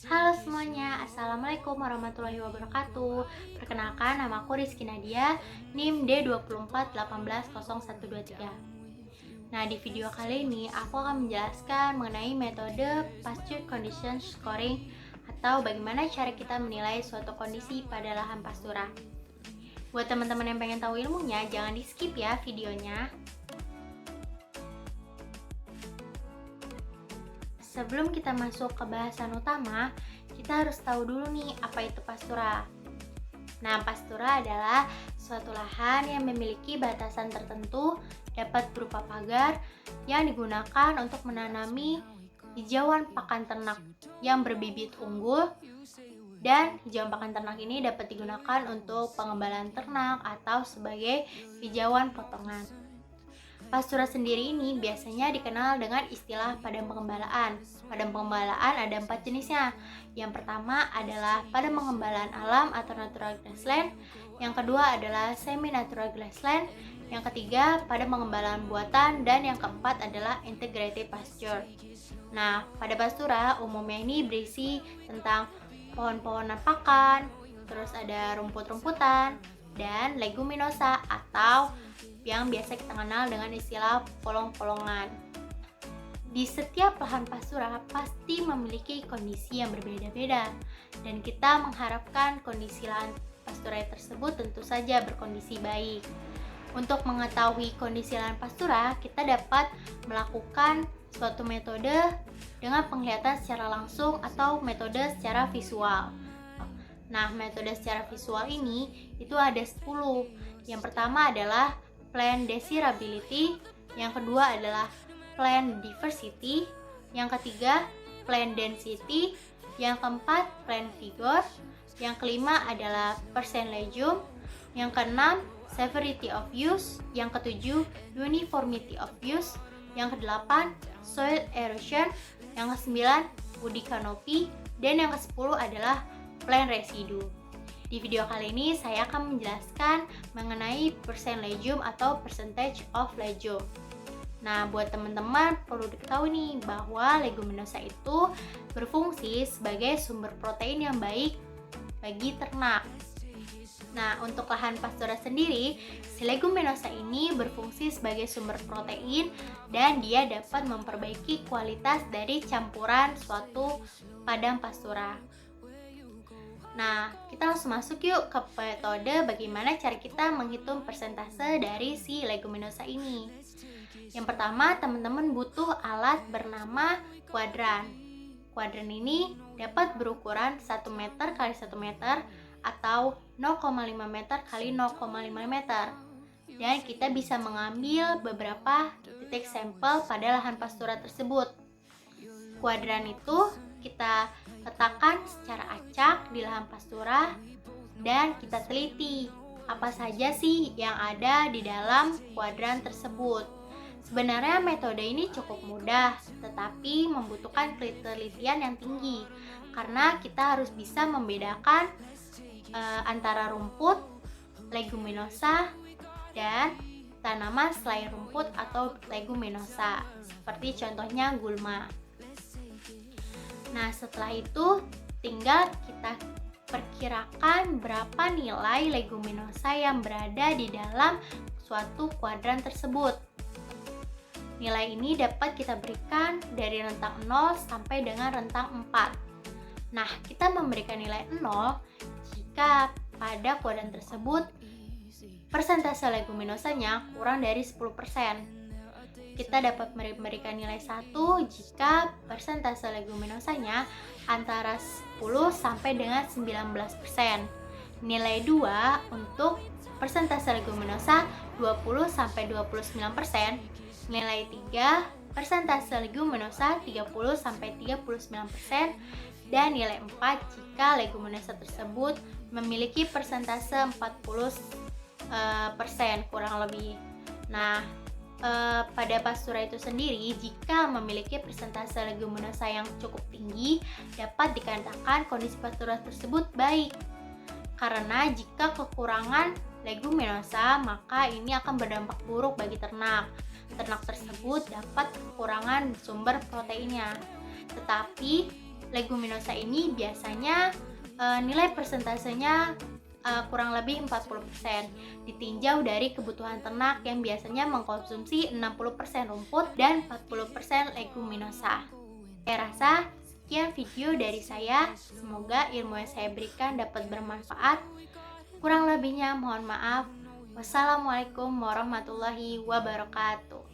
Halo semuanya, Assalamualaikum warahmatullahi wabarakatuh. Perkenalkan, nama aku Rizky Nadia, NIM D2418123. Nah, di video kali ini aku akan menjelaskan mengenai metode pasture condition scoring atau bagaimana cara kita menilai suatu kondisi pada lahan pastura. Buat teman-teman yang pengen tahu ilmunya, jangan di skip ya videonya. Sebelum kita masuk ke bahasan utama, kita harus tahu dulu nih apa itu pastura. Nah, pastura adalah suatu lahan yang memiliki batasan tertentu, dapat berupa pagar yang digunakan untuk menanami hijauan pakan ternak yang berbibit unggul, dan hijauan pakan ternak ini dapat digunakan untuk pengembalaan ternak atau sebagai hijauan potongan. Pastura sendiri ini biasanya dikenal dengan istilah padang pengembalaan. Padang pengembalaan ada 4 jenisnya. Yang pertama adalah padang pengembalaan alam atau natural grassland. Yang kedua adalah semi natural grassland. Yang ketiga padang pengembalaan buatan, dan yang keempat adalah integrated pasture. Nah, pada pastura umumnya ini berisi tentang pohon-pohonan pakan, terus ada rumput-rumputan, dan leguminosa atau yang biasa kita kenal dengan istilah polong-polongan. Di setiap lahan pastura pasti memiliki kondisi yang berbeda-beda, dan kita mengharapkan kondisi lahan pastura tersebut tentu saja berkondisi baik. Untuk mengetahui kondisi lahan pastura, kita dapat melakukan suatu metode dengan penglihatan secara langsung atau metode secara visual. Nah, metode secara visual ini itu ada 10. Yang pertama adalah plant desirability, yang kedua adalah plant diversity, yang ketiga plant density, yang keempat plant vigor, yang kelima adalah percent legume, yang keenam severity of use, yang ketujuh uniformity of use, yang kedelapan soil erosion, yang kesembilan woody canopy, dan yang kesepuluh adalah plant residue. Di video kali ini saya akan menjelaskan mengenai percent legume atau percentage of legume. Nah, buat teman-teman perlu diketahui nih bahwa leguminosa itu berfungsi sebagai sumber protein yang baik bagi ternak. Nah, untuk lahan pastura sendiri, si leguminosa ini berfungsi sebagai sumber protein dan dia dapat memperbaiki kualitas dari campuran suatu padang pastura. Nah, kita langsung masuk yuk ke metode bagaimana cara kita menghitung persentase dari si leguminosa ini. Yang pertama, teman-teman butuh alat bernama kuadran. Kuadran ini dapat berukuran 1 meter kali 1 meter atau 0,5 meter kali 0,5 meter. Dan kita bisa mengambil beberapa titik sampel pada lahan pastura tersebut. Kuadran itu kita letakkan secara acak di lahan pastura dan kita teliti apa saja sih yang ada di dalam kuadran tersebut. Sebenarnya metode ini cukup mudah, tetapi membutuhkan penelitian yang tinggi karena kita harus bisa membedakan antara rumput, leguminosa, dan tanaman selain rumput atau leguminosa, seperti contohnya gulma. Nah, setelah itu tinggal kita perkirakan berapa nilai leguminosa yang berada di dalam suatu kuadran tersebut. Nilai ini dapat kita berikan dari rentang 0 sampai dengan rentang 4. Nah, kita memberikan nilai 0 jika pada kuadran tersebut persentase leguminosanya kurang dari 10%. Kita dapat memberikan nilai 1 jika persentase leguminosanya antara 10 sampai dengan 19%. Nilai 2 untuk persentase leguminosa 20 sampai 29%. Nilai 3 persentase leguminosa 30 sampai 39%, dan nilai 4 jika leguminosa tersebut memiliki persentase 40% kurang lebih. Nah, pada pastura itu sendiri, jika memiliki persentase leguminosa yang cukup tinggi, dapat dikatakan kondisi pastura tersebut baik. Karena jika kekurangan leguminosa, maka ini akan berdampak buruk bagi ternak. Ternak tersebut dapat kekurangan sumber proteinnya. Tetapi Leguminosa ini biasanya nilai persentasenya kurang lebih 40%, ditinjau dari kebutuhan ternak yang biasanya mengkonsumsi 60% rumput dan 40% leguminosa. Saya rasa sekian video dari saya, semoga ilmu yang saya berikan dapat bermanfaat. Kurang lebihnya mohon maaf. Wassalamualaikum warahmatullahi wabarakatuh.